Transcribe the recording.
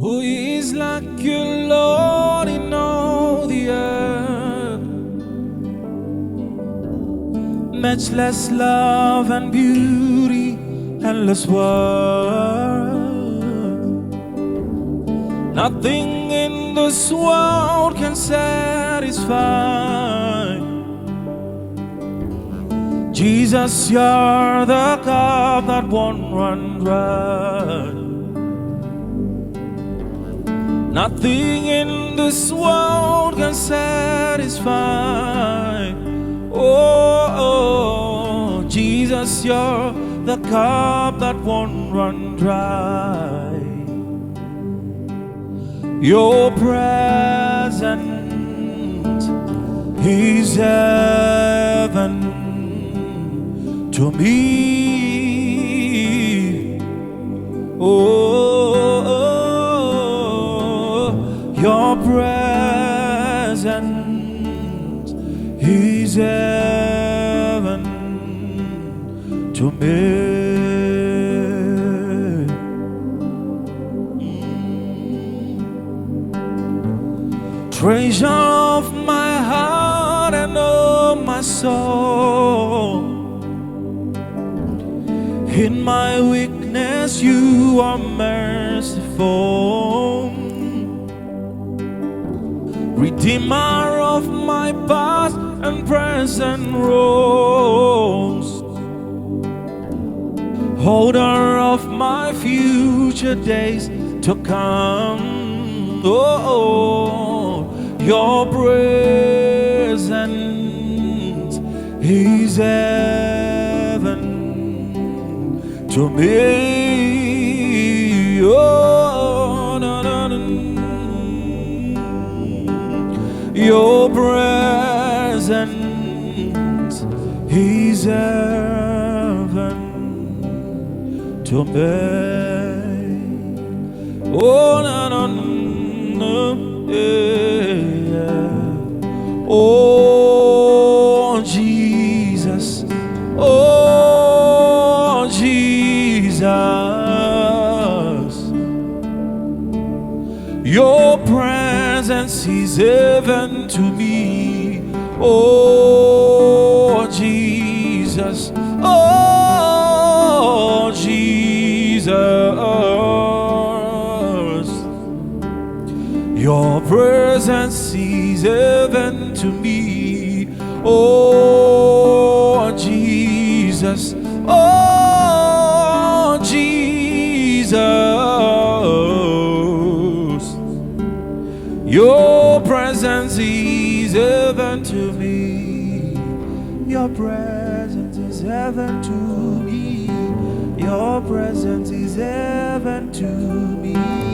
Who is like you, Lord, in all the earth? Matchless love and beauty, endless worth. Nothing in this world can satisfy. Jesus, you're the cup that won't run dry. Nothing in this world can satisfy. Oh, Jesus, you're the cup that won't run dry. Your presence is heaven to me. Oh, your presence is heaven to me. Treasure of my heart and of my soul. In my weakness you are merciful. Redeemer of my past and present wrongs. Holder of my future days to come. Oh, your presence is heaven to me. Oh, no, no, no. Your presence is heaven to me. Oh, no, no, no. Yeah. Oh, Jesus. Oh, Jesus. Your presence is heaven to me. Oh, Jesus. Oh, Jesus. Your presence is heaven to me. Oh, Jesus. Oh, Jesus. Your presence is heaven to me. Your presence is heaven to me. Your presence is heaven to me.